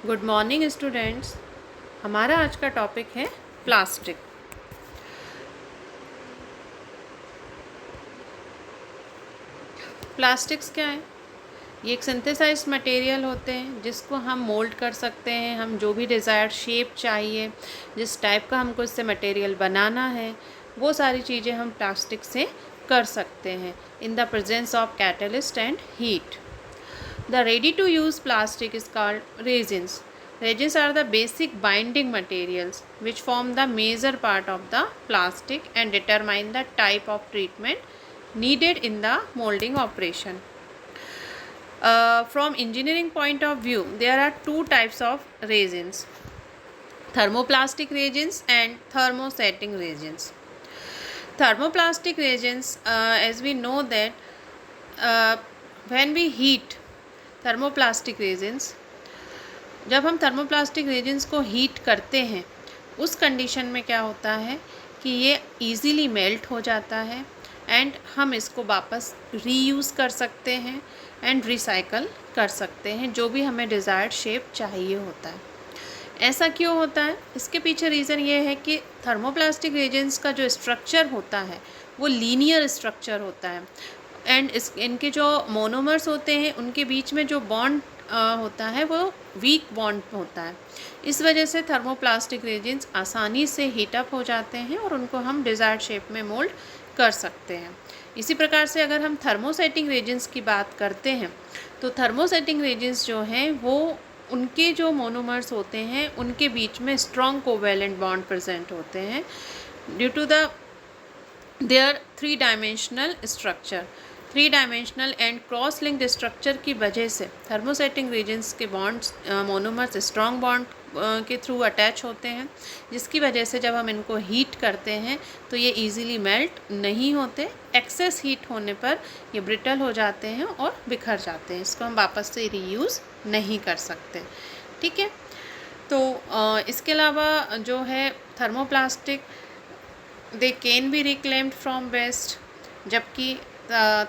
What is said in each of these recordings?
Good morning students. हमारा आज का टॉपिक है प्लास्टिक। प्लास्टिक्स क्या है? ये एक सिंथेसाइज्ड मटेरियल होते हैं जिसको हम मोल्ड कर सकते हैं। हम जो भी डिज़ायर्ड शेप चाहिए, जिस टाइप का हमको इससे मटेरियल बनाना है, वो सारी चीज़ें हम प्लास्टिक से कर सकते हैं इन the presence of catalyst and heat. The ready-to-use plastic is called resins. Resins are the basic binding materials which form the major part of the plastic and determine the type of treatment needed in the molding operation. From engineering point of view, there are two types of resins: thermoplastic resins and thermosetting resins. Thermoplastic resins, as we know that when we heat thermoplastic resins, जब हम thermoplastic resins को heat करते हैं उस condition में क्या होता है कि ये इजीली मेल्ट हो जाता है एंड हम इसको वापस रीयूज़ कर सकते हैं एंड रिसाइकल कर सकते हैं जो भी हमें डिज़ायर्ड शेप चाहिए होता है। ऐसा क्यों होता है? इसके पीछे रीज़न ये है कि थर्मोप्लास्टिक रेजिन्स का जो स्ट्रक्चर होता है वो लीनियर स्ट्रक्चर होता है एंड इनके जो मोनोमर्स होते हैं उनके बीच में जो बॉन्ड होता है वो वीक बॉन्ड होता है। इस वजह से थर्मोप्लास्टिक रेजिन्स आसानी से हीटअप हो जाते हैं और उनको हम डिज़ायर्ड शेप में मोल्ड कर सकते हैं। इसी प्रकार से अगर हम थर्मोसेटिंग रेजिन्स की बात करते हैं तो थर्मोसेटिंग रेजिन्स जो हैं वो उनके जो मोनोमर्स होते हैं उनके बीच में स्ट्रॉन्ग कोवैलेंट बॉन्ड प्रेजेंट होते हैं due to the their three dimensional structure. Three dimensional and cross linked structure की वजह से थर्मोसेटिंग रीजन्स के बॉन्ड्स मोनोमर्स स्ट्रॉन्ग बॉन्ड के थ्रू अटैच होते हैं, जिसकी वजह से जब हम इनको हीट करते हैं तो ये इजीली मेल्ट नहीं होते। एक्सेस हीट होने पर ये ब्रिटल हो जाते हैं और बिखर जाते हैं। इसको हम वापस से रीयूज़ नहीं कर सकते। ठीक है, तो इसके अलावा जो है thermoplastic they can be reclaimed from waste, जबकि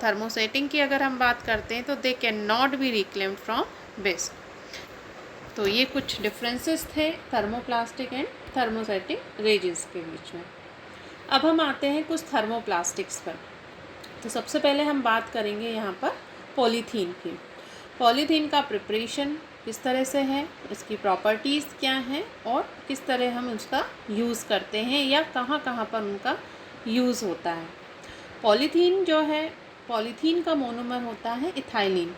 थर्मोसेटिंग की अगर हम बात करते हैं तो they can not be reclaimed from waste. तो ये कुछ डिफरेंसेस थे थर्मोप्लास्टिक एंड थर्मोसेटिंग रेजिन्स के बीच में। अब हम आते हैं कुछ थर्मोप्लास्टिक्स पर। तो सबसे पहले हम बात करेंगे यहाँ पर पॉलीथीन की। पॉलीथीन का प्रिपरेशन किस तरह से है, इसकी प्रॉपर्टीज़ क्या हैं और किस तरह हम उसका यूज़ करते हैं या कहाँ कहाँ पर उनका यूज़ होता है। पॉलीथीन जो है, पॉलीथीन का मोनोमर होता है इथाइलिन।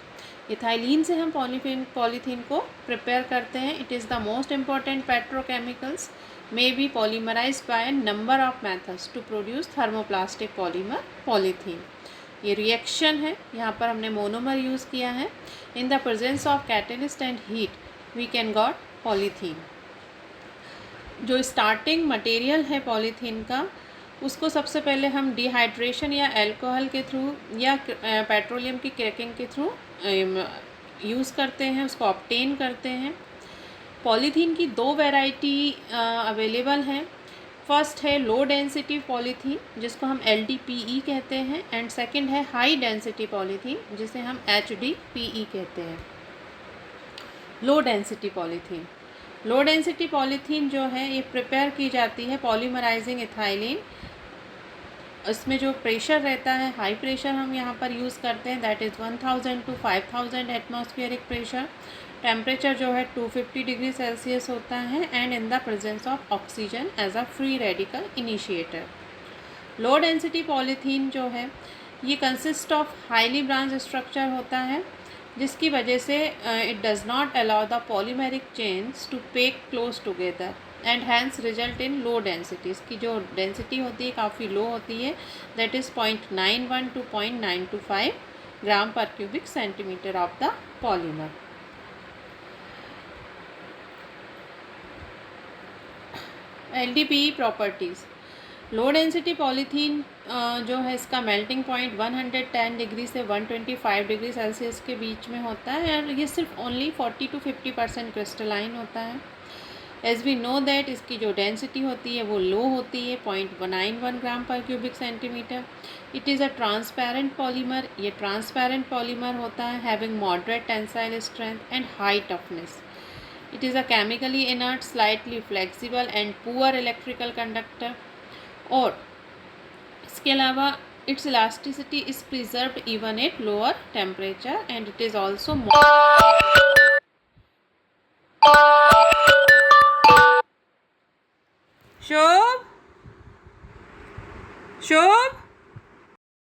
इथाइलिन से हम पॉलीथीन को प्रिपेयर करते हैं। It is the most important petrochemicals may be polymerized by a number of methods to produce thermoplastic polymer polythene। ये रिएक्शन है, यहाँ पर हमने मोनोमर यूज़ किया है। In the presence of catalyst and heat we can got polythene. जो starting material है polythene का, उसको सबसे पहले हम डिहाइड्रेशन या अल्कोहल के थ्रू या पेट्रोलियम की क्रैकिंग के थ्रू यूज़ करते हैं, उसको ऑब्टेन करते हैं। पॉलीथीन की दो वैरायटी अवेलेबल हैं। फर्स्ट है लो डेंसिटी पॉलीथीन जिसको हम LDPE कहते हैं एंड सेकंड है हाई डेंसिटी पॉलीथीन जिसे हम HDPE कहते हैं। लो डेंसिटी पॉलीथीन, लो डेंसिटी पॉलीथीन जो है ये प्रिपेयर की जाती है पॉलीमराइजिंग इथाइलिन। इसमें जो प्रेशर रहता है, हाई प्रेशर हम यहाँ पर यूज़ करते हैं, that is 1000 to 5000 atmospheric pressure. Temperature जो है 250 डिग्री सेल्सियस होता है and in the presence of oxygen as a free radical initiator. Low density polythene जो है ये consist of highly branch structure होता है, जिसकी वजह से it does not allow the polymeric chains to pack close together and hence result in low density. इसकी जो डेंसिटी होती है काफ़ी लो होती है, दैट इज़ 0.91 to 0.925 ग्राम पर cubic centimetre of the polymer. LDPE properties. Low density polythene जो है इसका मेल्टिंग पॉइंट 110 डिग्री से 125 डिग्री सेल्सियस के बीच में होता है और ये सिर्फ ओनली 40 to 50% क्रिस्टलाइन होता है। एज वी नो दैट इसकी जो डेंसिटी होती है वो लो होती है, 0.91 ग्राम पर cubic centimetre. It is a transparent polymer. ये ट्रांसपेरेंट पॉलीमर होता है having moderate tensile strength and high toughness. It is a chemically inert, slightly flexible and poor electrical conductor. और इसके अलावा its elasticity is preserved even at lower temperature and it is also Shobh?